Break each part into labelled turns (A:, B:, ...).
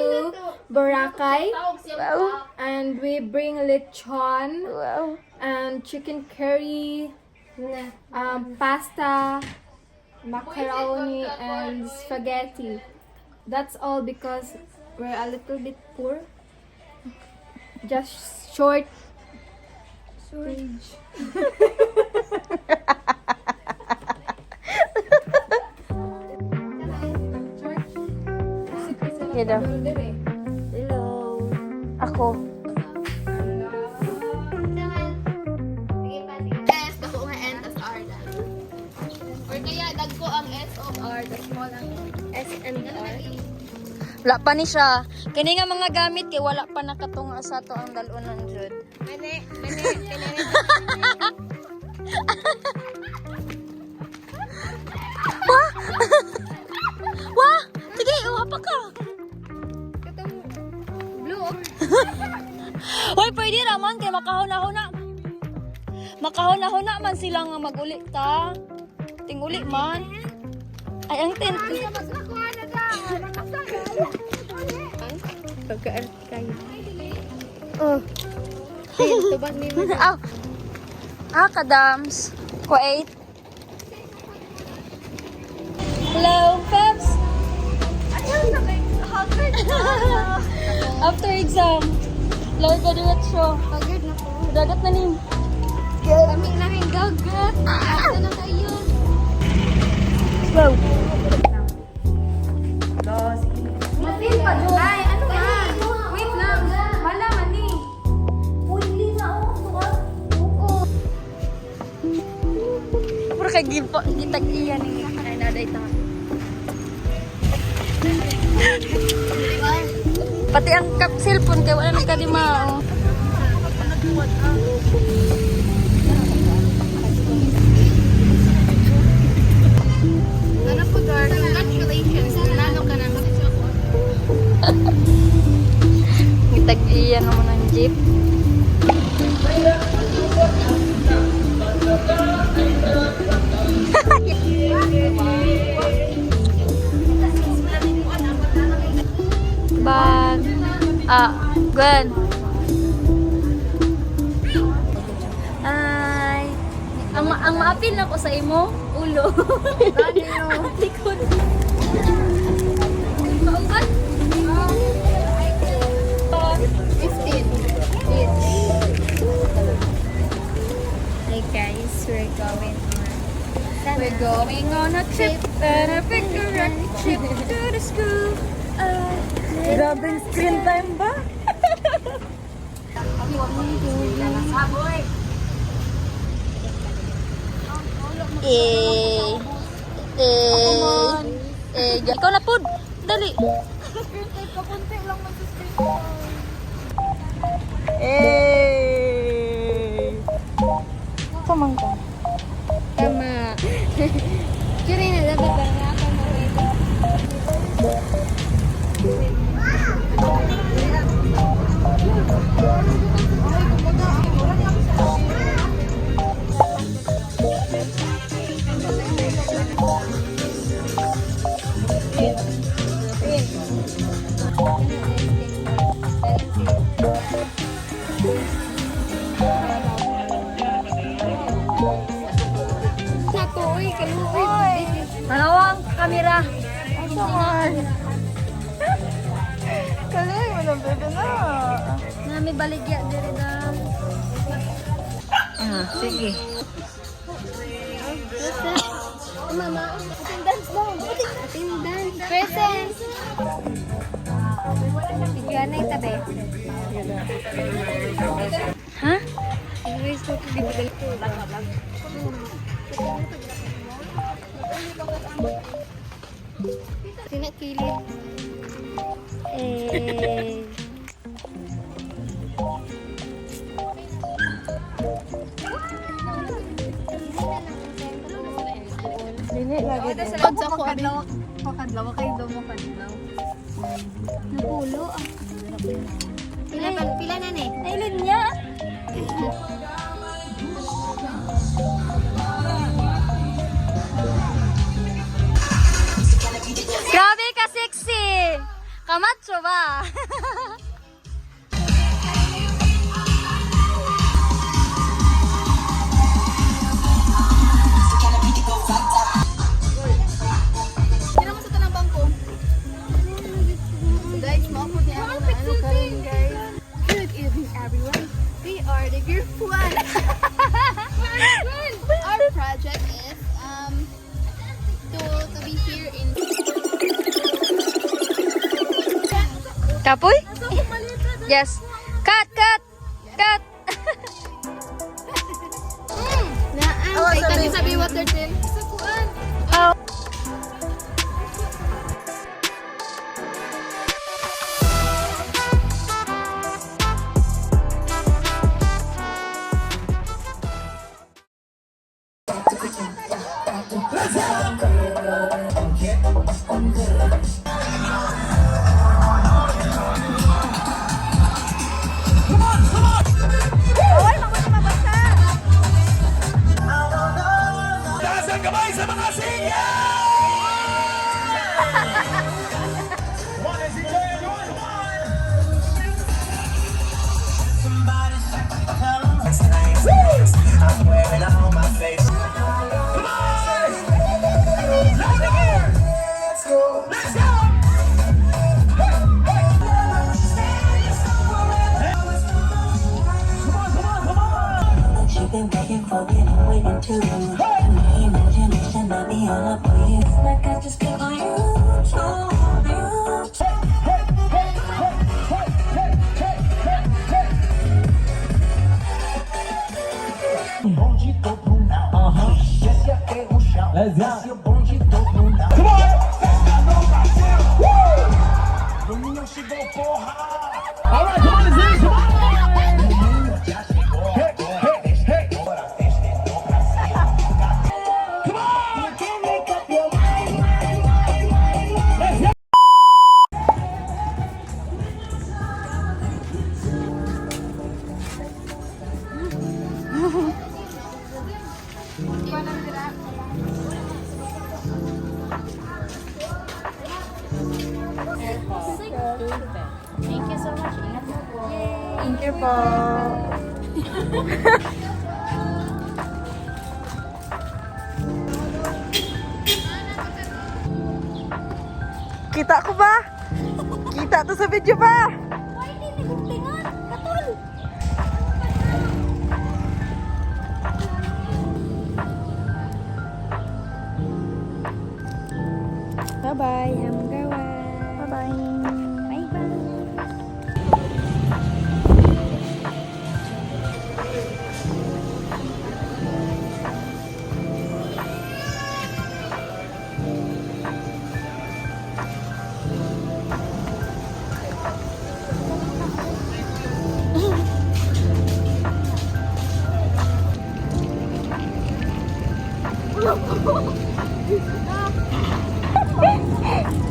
A: to Boracay.
B: Wow.
A: And we bring lechon
B: Wow.
A: and chicken curry, pasta, macaroni, and spaghetti. That's all because we're a little bit poor. Just short.
B: Hello. Hello. Ako.
C: S, dako nga N, tas R lang. Or kaya, dagko ang S o R, tas small ang S and R.
B: Wala pa ni siya. Kani nga mga gamit kay wala pa nakatunga sa to ang dalunan jud.
C: Mene.
B: Wah! Wah! Sige, uha pa ka.
C: Katong blue.
B: Hoy, pwede raman kay makahuna-huna. Makahuna-huna man sila nga maguli ta. Tinguli man. Ay, ang tent.
C: Mas nakuha na daw. Pagkaan kayo. Oh. Tubag ni mo.
B: Aw. Kadams. Wait. Hello, Peps. After exam. Lord ka diretsyo.
C: Pagod na po.
B: Dagat na nin.
C: Kami na rin gagat. Asa na kayo?
B: Go.
A: Mapil pa doon. Ay, ano ba? Wait lang. Wala man eh.
B: Puro kay gitag iya ni ay naday ta. Pati ang cellphone kay wala nagkadima.
C: Ano po, Gar? Congratulations. Nanalo ka naman.
B: Gitag iya naman ang jeep. Bag. Good. Ay. Ang maapil na ko sa imo, ulo. Likod. Paugat.
C: 15.
B: Hey guys, we're going on a trip and a picnic trip to the school. Grabing screen time ba? Ikaw na po. Dali.
C: Kapunti lang mag-screen.
B: Kamang ka.
C: Tama. Kiri na dapat ba nga ako mawili? Naku, uy, kaluwi.
B: Manawang kamera.
A: Kaling, walang bebe na.
B: Nami baligya diri da. Sige.
C: Mama, attendance daw. Attendance. Present. Bigyan na itabi.
B: Ha?
C: English ko bibigay ko. Tinakilid.
B: Dili lagi.
C: Pag sa ko ano?
A: Pakadlaw kayo daw mo kadlaw.
C: Napulo ah. Pila na ni?
B: Ay, linya. Grabe ka sexy. Kamatso ba?
C: Hindi naman sa tanang bangko. So guys, maupo din ako na ano karon guys. Good evening everyone. We are the Group 1. Our project is to be here in
B: Kapoy? Yes. Cut.
C: ay kani sabi water tin. Sa kuan.
B: Oh.
D: I'm wearing on my face. Come on! Loud again! Let's go! Let's go!
E: You've been waiting for it, I'm waiting too. And my imagination might be all up for you. Like I just click on you,
D: Bonde todo now. Esse aqui é o chão. Esse é o bonde todo now. Come on! Festa no Brasil! Woo! Domingo chegou, porra! All right, come on, Zé, come on! Domingo já chegou. Hey, hey, hey! Agora a festa é no Brasil. Come on! You can make up your mind. Let's go!
C: Thank you so much. Ingat mo po.
B: Thank you po. Kita ko ba? Kita to sa video ba?
C: Why hindi nagtingan? Katul.
B: Bye-bye, hamgawa. Bye-bye.
C: Bye-bye.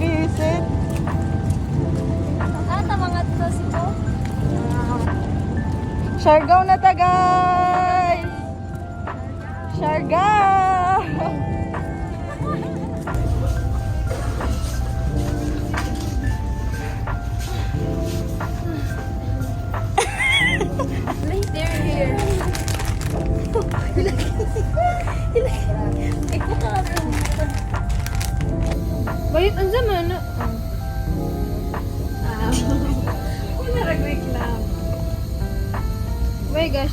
B: Visit.
C: Tamangat to si po.
B: Siargao na ta, guys! Siargao!
C: They're here. Ikaw ka
A: Bayit ang zaman na.
C: Wala rag-wait lang.
A: Wait, gosh.